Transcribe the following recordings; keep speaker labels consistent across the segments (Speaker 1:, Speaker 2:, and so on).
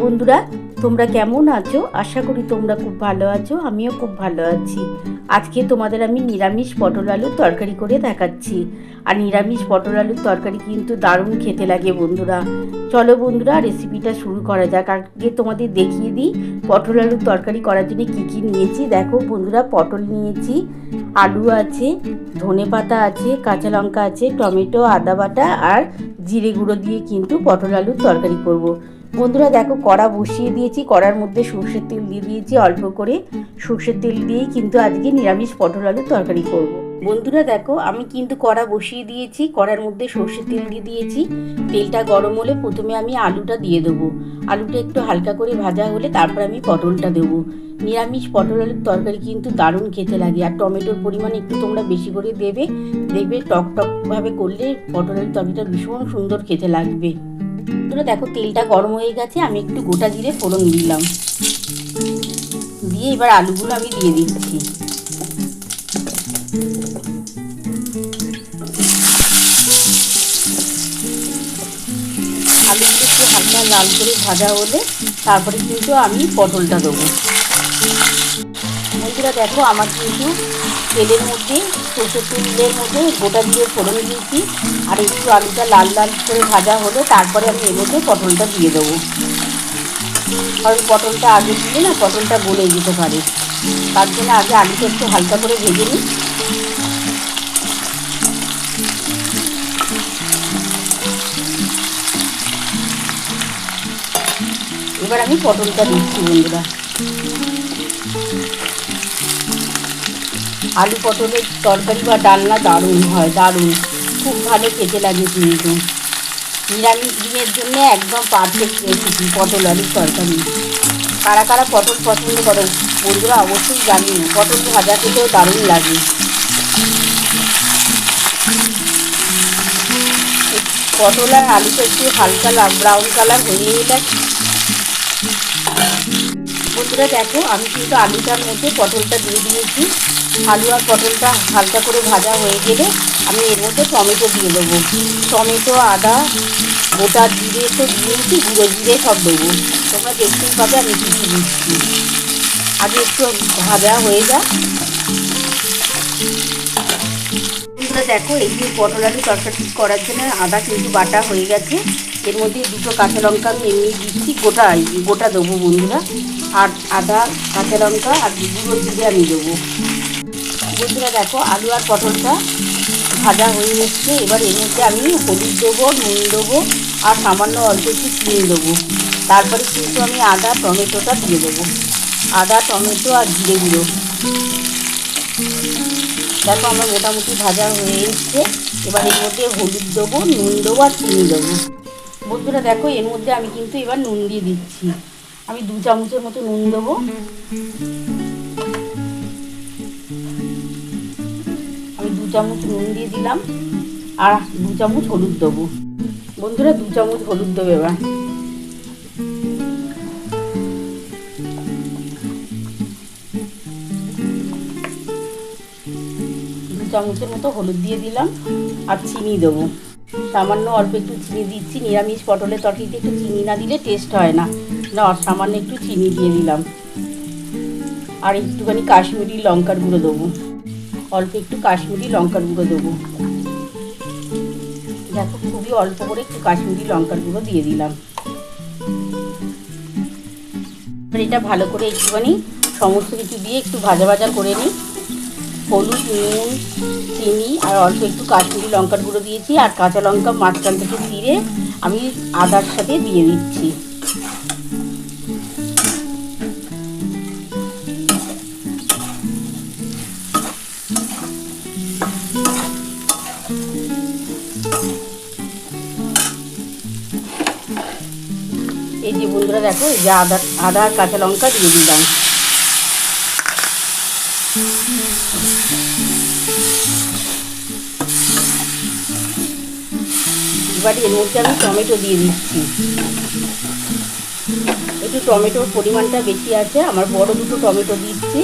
Speaker 1: বন্ধুরা, তোমরা কেমন আছো? আশা করি তোমরা খুব ভালো আছো। আমিও খুব ভালো আছি। আজকে তোমাদের আমি নিরামিষ পটল আলুর তরকারি করে দেখাচ্ছি। আর নিরামিষ পটল আলুর তরকারি কিন্তু দারুণ খেতে লাগে বন্ধুরা। চলো বন্ধুরা, রেসিপিটা শুরু করা যাক। আগে তোমাদের দেখিয়ে দিই পটল আলুর তরকারি করার জন্য কী কী নিয়েছি। দেখো বন্ধুরা, পটল নিয়েছি, আলু আছে, ধনেপাতা আছে, কাঁচা লঙ্কা আছে, টমেটো, আদা বাটা আর জিরে গুঁড়ো দিয়ে কিন্তু পটল আলুর তরকারি করব। বন্ধুরা দেখো, কড়া বসিয়ে দিয়েছি, কড়ার মধ্যে সর্ষের তেল দিয়ে দিয়েছি অল্প করে। সর্ষের তেল দিয়েই কিন্তু আজকে নিরামিষ পটল আলুর তরকারি করব। বন্ধুরা দেখো, আমি কিন্তু কড়া বসিয়ে দিয়েছি, কড়ার মধ্যে সর্ষের তেল দিয়ে দিয়েছি। তেলটা গরম হলে প্রথমে আমি আলুটা দিয়ে দেবো। আলুটা একটু হালকা করে ভাজা হলে তারপর আমি পটলটা দেবো। নিরামিষ পটল আলুর তরকারি কিন্তু দারুণ খেতে লাগে। আর টমেটোর পরিমাণ একটু তোমরা বেশি করে দেবে, দেখবে টক টকভাবে করলে পটল আলুর তরকারিটা ভীষণ সুন্দর খেতে লাগবে। বন্ধুরা দেখো, তেলটা গরম হয়ে গেছে, আমি একটু গোটা জিরে ফোড়ন দিলাম, দিয়ে এবার আলুগুলো আমি দিয়ে দিচ্ছি। আলুগুলো একটু হালকা লাল করে ভাজা হলে তারপরে কিন্তু আমি পটলটা দেবো। বন্ধুরা দেখো, আমার কিন্তু তেলের মধ্যে, সর্ষের তেলের মধ্যে গোটা জিরে ফোড়ন দিয়েছি। আর একটু আলুটা লাল লাল করে ভাজা হলে তারপরে আমি এর মধ্যে পটলটা দিয়ে দেবো। কারণ পটলটা আগে দিলে না পটলটা গলে যেতে পারে, তার জন্য আগে আলুটা একটু হালকা করে ভেজে নিই। এবার আমি পটলটা দিচ্ছি বন্ধুরা। আলু পটলের তরকারি বা ডালনা দারুণ হয়, দারুণ, খুব ভালো খেতে লাগে কিন্তু। নিরামিষ দিনের জন্য একদম পারফেক্ট রেসিপি পটল আলুর তরকারি। কারা কারা পটল পছন্দ করো বন্ধুরা অবশ্যই জানিও। পটল ভাজা খেতেও দারুণ লাগে। পটল আর আলুটা একটু হালকা ব্রাউন কালার হয়ে এলে বন্ধুরা দেখো, আমি কিন্তু আলুটার মধ্যে পটলটা দিয়ে দিয়েছি। আলু আর পটলটা হালকা করে ভাজা হয়ে গেলে আমি এর মধ্যে টমেটো দিয়ে দেবো। টমেটো, আদা, গোটা জিরে তো দিয়েছি, গুঁড়ো জিরে সব দেবো। তোমরা দেখতেই পাবে আমি কিছু দিচ্ছি। আগে একটু ভাজা হয়ে যাক। বন্ধুরা দেখো, এই যে পটল আলু তরকারি করার জন্য আদা কিন্তু বাটা হয়ে গেছে। এর মধ্যে দুটো কাঁচা লঙ্কা আমি এমনি দিচ্ছি, গোটা দেবো বন্ধুরা। আর আদা, কাঁচা লঙ্কা আর গুঁড়ো জিরে আমি দেবো। বন্ধুরা দেখো, আলু আর পটলটা ভাজা হয়ে এসছে। এবার এর মধ্যে আমি হলুদ দেবো, নুন দেবো আর সামান্য অল্প একটু চিনি দেবো। তারপরে কিন্তু আমি আদা টমেটোটা দিয়ে দেবো। আদা, টমেটো আর জিরে গুঁড়ো। দেখো আমার মোটামুটি ভাজা হয়ে এসছে। এবার এর মধ্যে হলুদ দেবো, নুন দেবো আর চিনি দেবো। বন্ধুরা দেখো, এর মধ্যে আমি কিন্তু এবার নুন দিয়ে দিচ্ছি। আমি 2 চামচের মতো নুন দেবো। আমি 2 চামচ নুন দিয়ে দিলাম। আর 2 চামচ হলুদ দেবো। বন্ধুরা 2 চামচ হলুদ দেবো এবার। 2 চামচের মতো হলুদ দিয়ে দিলাম। আর চিনি দেবো, সামান্য অল্প একটু চিনি দিচ্ছি। নিরামিষ পটলের তরকারিতে একটু চিনি না দিলে টেস্ট হয় না, সামান্য একটু চিনি দিয়ে দিলাম। আর একটুখানি কাশ্মীরি লঙ্কার গুঁড়ো দেবো, অল্প একটু কাশ্মীরি লঙ্কার গুঁড়ো দেবো। দেখো, খুবই অল্প করে একটু কাশ্মীরি লঙ্কার গুঁড়ো দিয়ে দিলাম। এবার এটা ভালো করে একটুখানি সমস্ত কিছু দিয়ে একটু ভাজা ভাজা করে নিই। হলুদ, নুন, চিনি আর অল্প একটু কাশ্মীরি লঙ্কার গুঁড়ো দিয়েছি। আর কাঁচা লঙ্কা মাঝখান থেকে চিড়ে আমি আদার সাথে দিয়ে দিচ্ছি। এই যে বন্ধুরা দেখো, এই যে আদা আর কাঁচা লঙ্কা দিয়ে দিলাম। এবার এর মধ্যে আমি টমেটো দিয়ে দিচ্ছি। একটু টমেটোর পরিমাণটা বেশি আছে, আমার বড় 2টো টমেটো দিচ্ছি।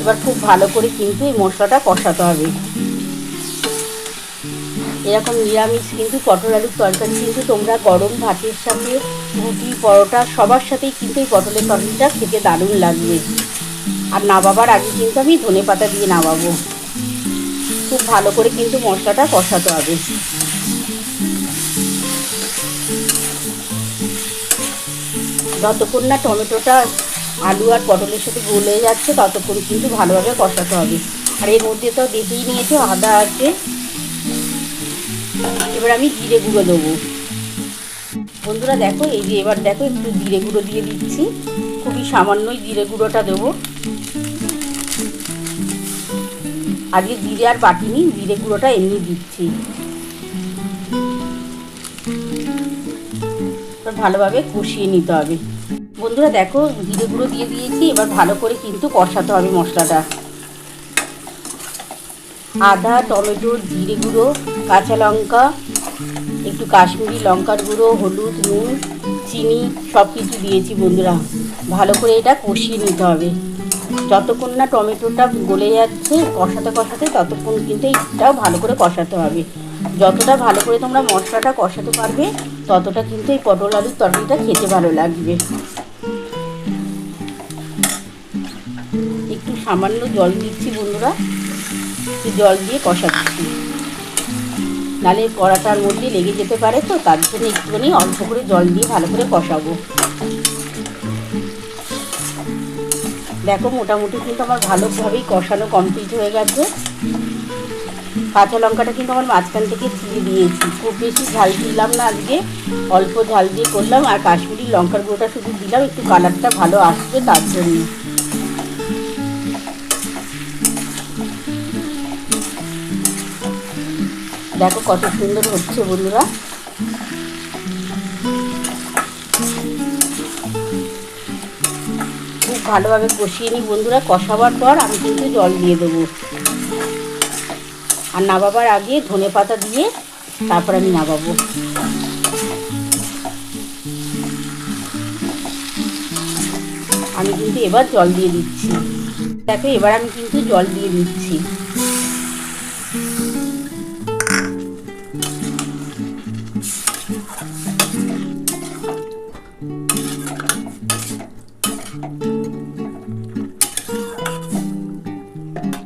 Speaker 1: এবার খুব ভালো করে কিন্তু এই মশলাটা কষাতে হবে। এরকম নিরামিষ কিন্তু পটল আলুর তরকারি কিন্তু তোমরা গরম ভাতের সাথে, রুটি, পরোটা সবার সাথেই কিন্তু এই পটলের তরকারিটা খেতে দারুণ লাগবে। আর নামাবার আগে কিন্তু আমি ধনেপাতা দিয়ে নামাবো। খুব ভালো করে কিন্তু মশলাটা কষাতে হবে। যতক্ষণ না টমেটোটা আলু আর পটলের সাথে গলে যাচ্ছে ততক্ষণ কিন্তু ভালোভাবে কষাতে হবে। আর এর মধ্যে তো দেখেই নিয়েছো আদা আছে। এবার আমি জিরে গুঁড়ো দেবো। বন্ধুরা দেখো, এই যে এবার দেখো একটু জিরে গুঁড়ো দিয়ে দিচ্ছি। খুবই সামান্যই জিরে গুঁড়োটা দেবো। আজকে জিরে আর বাটিনি, জিরে গুঁড়োটা এমনি দিচ্ছি। ভালোভাবে কষিয়ে নিতে হবে। বন্ধুরা দেখো, জিরে গুঁড়ো দিয়ে দিয়েছি। এবার ভালো করে কিন্তু কষাতে হবে মশলাটা। আদা, টমেটো, জিরে গুঁড়ো, কাঁচা লঙ্কা, একটু কাশ্মীরি লঙ্কার গুঁড়ো, হলুদ, নুন, চিনি সব কিছু দিয়েছি বন্ধুরা। ভালো করে এটা কষিয়ে নিতে হবে। যতক্ষণ না টমেটোটা গলে যাচ্ছে কষাতে কষাতে ততক্ষণ কিন্তু এইটাও ভালো করে কষাতে হবে। যতটা ভালো করে তোমরা মশলাটা কষাতে পারবে ততটা কিন্তু এই পটল আলুর তরকারিটা খেতে ভালো লাগবে। একটু সামান্য জল দিচ্ছি বন্ধুরা, একটু জল দিয়ে কষাচ্ছি, নাহলে কড়াটার মধ্যে লেগে যেতে পারে, তো তার জন্য একটুখানি অল্প করে জল দিয়ে ভালো করে কষাবো। দেখো মোটামুটি কিন্তু আমার ভালোভাবেই কষানো কমপ্লিট হয়ে গেছে। কাঁচা লঙ্কাটা কিন্তু আমার মাঝখান থেকে ছিঁড়ে দিয়েছি। খুব বেশি ঝাল দিলাম না আজকে, অল্প ঝাল দিয়ে করলাম। আর কাশ্মীরি লঙ্কার গুঁড়োটা শুধু দিলাম একটু কালারটা ভালো আসবে তার জন্য। দেখো কত সুন্দর হচ্ছে বন্ধুরা। খুব ভালোভাবে কষিয়ে নিই বন্ধুরা। কষাবার পর আমি কিন্তু জল দিয়ে দেবো। আর নামাবার আগে ধনেপাতা দিয়ে তারপর আমি নামাবো। আমি কিন্তু এবার জল দিয়ে দিচ্ছি। দেখো এবার আমি কিন্তু জল দিয়ে দিচ্ছি।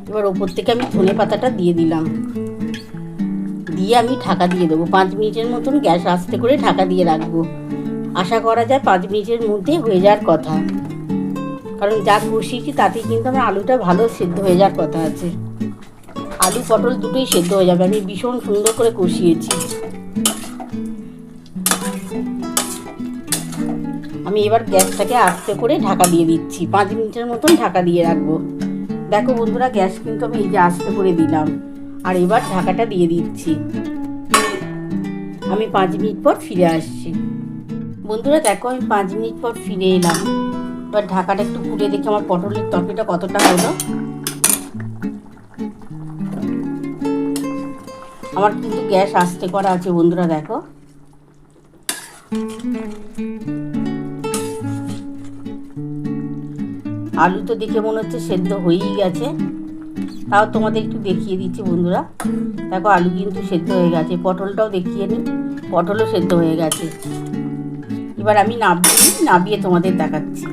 Speaker 1: এবার ওপর থেকে আমি ধনেপাতাটা দিয়ে দিলাম, দিয়ে আমি ঢাকা দিয়ে দেবো। 5 মিনিটের মতন গ্যাস আস্তে করে ঢাকা দিয়ে রাখবো। আশা করা যায় 5 মিনিটের মধ্যে হয়ে যাওয়ার কথা, কারণ যা কষিয়েছি তাতেই কিন্তু আমার আলুটা ভালো সেদ্ধ হয়ে যাওয়ার কথা আছে। আলু পটল দুটোই সেদ্ধ হয়ে যাবে। আমি ভীষণ সুন্দর করে কষিয়েছি। আমি এবার গ্যাসটাকে আস্তে করে ঢাকা দিয়ে দিচ্ছি। 5 মিনিটের মতন ঢাকা দিয়ে রাখবো। দেখো বন্ধুরা, গ্যাস কিন্তু আমি এই যে আস্তে করে দিলাম। আর এবার ঢাকাটা দিয়ে দিচ্ছি। আমি 5 মিনিট পর ফিরে আসছি। বন্ধুরা দেখো, আমি 5 মিনিট পর ফিরে এলাম। এবার ঢাকাটা একটু খুলে দেখি আমার পটলের তরকারিটা কতটা হলো। আমার কিন্তু গ্যাস আস্তে করা আছে বন্ধুরা। দেখো আলু তো দেখে মনে হচ্ছে সেদ্ধ হয়েই গেছে, তাও তোমাদের একটু দেখিয়ে দিচ্ছি বন্ধুরা। দেখো আলু কিন্তু সেদ্ধ হয়ে গেছে। পটলটাও দেখিয়ে নিই, পটলও সেদ্ধ হয়ে গেছে। এবার আমি নাবিয়ে তোমাদের দেখাচ্ছি।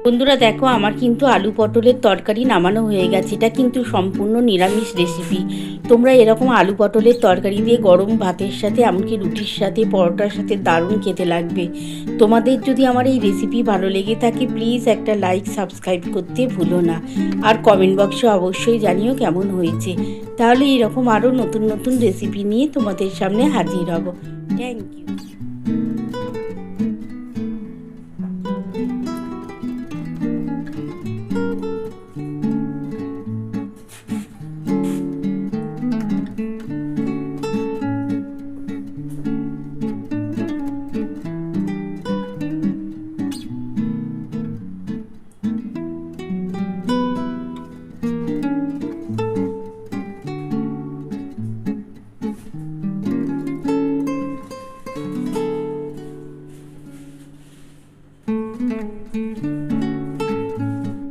Speaker 1: বন্ধুরা দেখো, আমার কিন্তু আলু পটলের তরকারি নামানো হয়ে গেছে। এটা কিন্তু সম্পূর্ণ নিরামিষ রেসিপি। তোমরা এরকম আলু পটলের তরকারি দিয়ে গরম ভাতের সাথে, এমনকি রুটির সাথে, পরোটার সাথে দারুণ খেতে লাগবে। তোমাদের যদি আমার এই রেসিপি ভালো লেগে থাকে প্লিজ একটা লাইক, সাবস্ক্রাইব করতে ভুলো না। আর কমেন্ট বক্সে অবশ্যই জানিও কেমন হয়েছে। তাহলে এরকম আরও নতুন নতুন রেসিপি নিয়ে তোমাদের সামনে হাজির হব। Thank you.